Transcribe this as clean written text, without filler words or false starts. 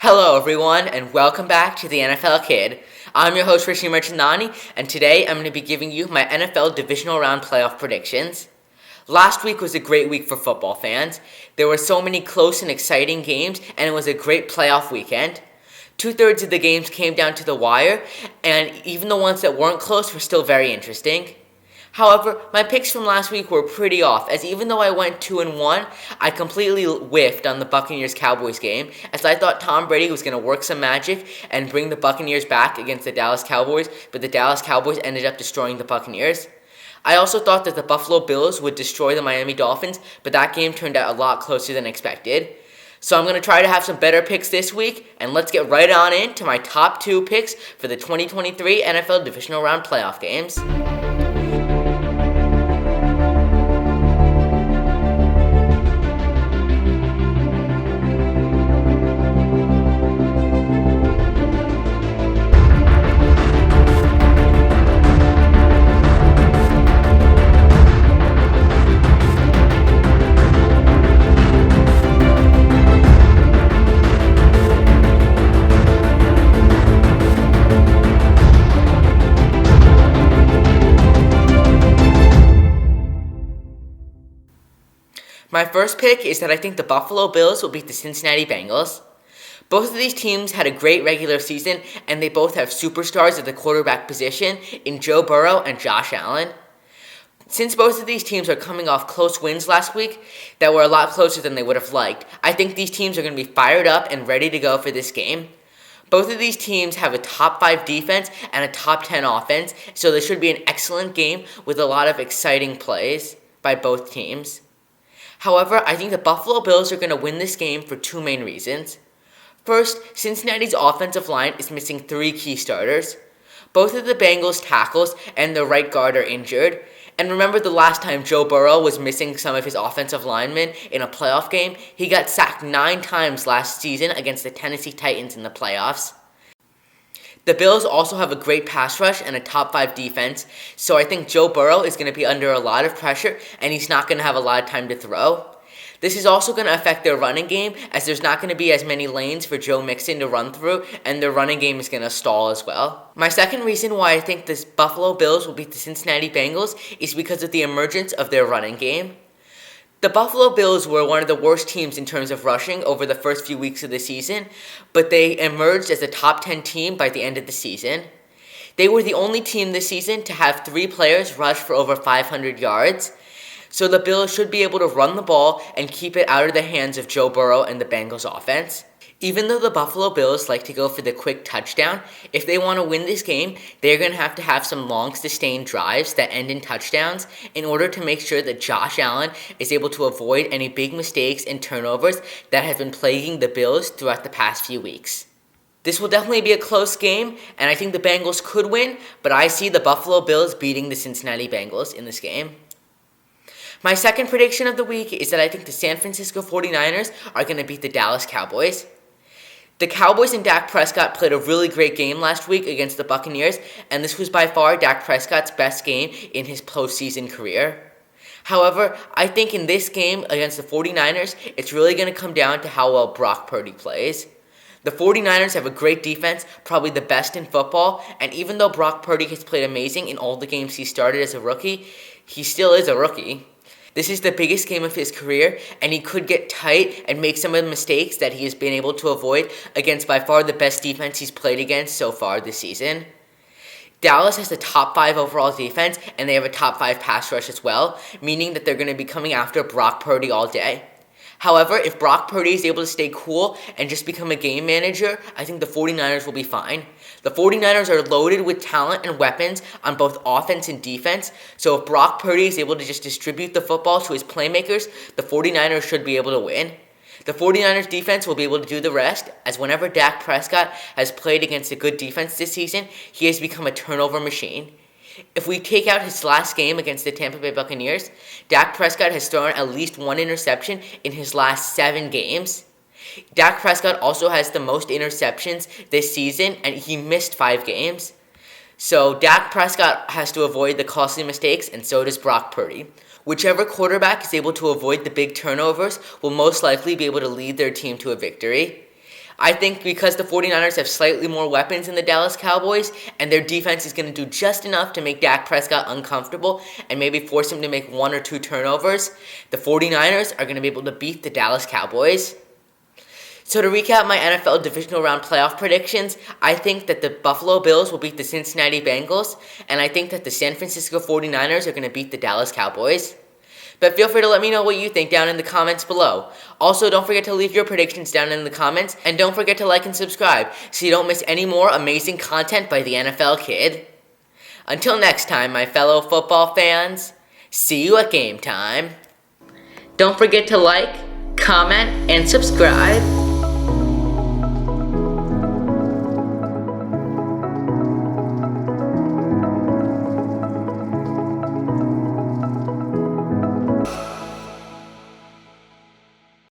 Hello everyone, and welcome back to the NFL Kid. I'm your host Rishi Merchandani, and today I'm going to be giving you my NFL Divisional Round playoff predictions. Last week was a great week for football fans. There were so many close and exciting games, and it was a great playoff weekend. 2/3 of the games came down to the wire, and even the ones that weren't close were still very interesting. However, my picks from last week were pretty off, as even though I went 2-1, I completely whiffed on the Buccaneers-Cowboys game, as I thought Tom Brady was going to work some magic and bring the Buccaneers back against the Dallas Cowboys, but the Dallas Cowboys ended up destroying the Buccaneers. I also thought that the Buffalo Bills would destroy the Miami Dolphins, but that game turned out a lot closer than expected. So I'm going to try to have some better picks this week, and let's get right on into my top 2 picks for the 2023 NFL Divisional Round playoff games. My first pick is that I think the Buffalo Bills will beat the Cincinnati Bengals. Both of these teams had a great regular season, and they both have superstars at the quarterback position in Joe Burrow and Josh Allen. Since both of these teams are coming off close wins last week that were a lot closer than they would have liked, I think these teams are going to be fired up and ready to go for this game. Both of these teams have a top 5 defense and a top 10 offense, so this should be an excellent game with a lot of exciting plays by both teams. However, I think the Buffalo Bills are going to win this game for 2 main reasons. First, Cincinnati's offensive line is missing 3 key starters. Both of the Bengals' tackles and their right guard are injured. And remember the last time Joe Burrow was missing some of his offensive linemen in a playoff game? He got sacked 9 times last season against the Tennessee Titans in the playoffs. The Bills also have a great pass rush and a top 5 defense, so I think Joe Burrow is going to be under a lot of pressure, and he's not going to have a lot of time to throw. This is also going to affect their running game, as there's not going to be as many lanes for Joe Mixon to run through, and their running game is going to stall as well. My second reason why I think the Buffalo Bills will beat the Cincinnati Bengals is because of the emergence of their running game. The Buffalo Bills were one of the worst teams in terms of rushing over the first few weeks of the season, but they emerged as a top 10 team by the end of the season. They were the only team this season to have 3 players rush for over 500 yards, so the Bills should be able to run the ball and keep it out of the hands of Joe Burrow and the Bengals offense. Even though the Buffalo Bills like to go for the quick touchdown, if they want to win this game, they're going to have some long sustained drives that end in touchdowns in order to make sure that Josh Allen is able to avoid any big mistakes and turnovers that have been plaguing the Bills throughout the past few weeks. This will definitely be a close game, and I think the Bengals could win, but I see the Buffalo Bills beating the Cincinnati Bengals in this game. My second prediction of the week is that I think the San Francisco 49ers are going to beat the Dallas Cowboys. The Cowboys and Dak Prescott played a really great game last week against the Buccaneers, and this was by far Dak Prescott's best game in his postseason career. However, I think in this game against the 49ers, it's really going to come down to how well Brock Purdy plays. The 49ers have a great defense, probably the best in football, and even though Brock Purdy has played amazing in all the games he started as a rookie, he still is a rookie. This is the biggest game of his career, and he could get tight and make some of the mistakes that he has been able to avoid against by far the best defense he's played against so far this season. Dallas has the top 5 overall defense, and they have a top 5 pass rush as well, meaning that they're going to be coming after Brock Purdy all day. However, if Brock Purdy is able to stay cool and just become a game manager, I think the 49ers will be fine. The 49ers are loaded with talent and weapons on both offense and defense, so if Brock Purdy is able to just distribute the football to his playmakers, the 49ers should be able to win. The 49ers defense will be able to do the rest, as whenever Dak Prescott has played against a good defense this season, he has become a turnover machine. If we take out his last game against the Tampa Bay Buccaneers, Dak Prescott has thrown at least 1 interception in his last 7 games. Dak Prescott also has the most interceptions this season, and he missed 5 games. So Dak Prescott has to avoid the costly mistakes, and so does Brock Purdy. Whichever quarterback is able to avoid the big turnovers will most likely be able to lead their team to a victory. I think because the 49ers have slightly more weapons than the Dallas Cowboys, and their defense is going to do just enough to make Dak Prescott uncomfortable and maybe force him to make 1 or 2 turnovers, the 49ers are going to be able to beat the Dallas Cowboys. So to recap my NFL Divisional Round playoff predictions, I think that the Buffalo Bills will beat the Cincinnati Bengals, and I think that the San Francisco 49ers are going to beat the Dallas Cowboys. But feel free to let me know what you think down in the comments below. Also, don't forget to leave your predictions down in the comments, and don't forget to like and subscribe so you don't miss any more amazing content by the NFL Kid. Until next time, my fellow football fans, see you at game time. Don't forget to like, comment, and subscribe.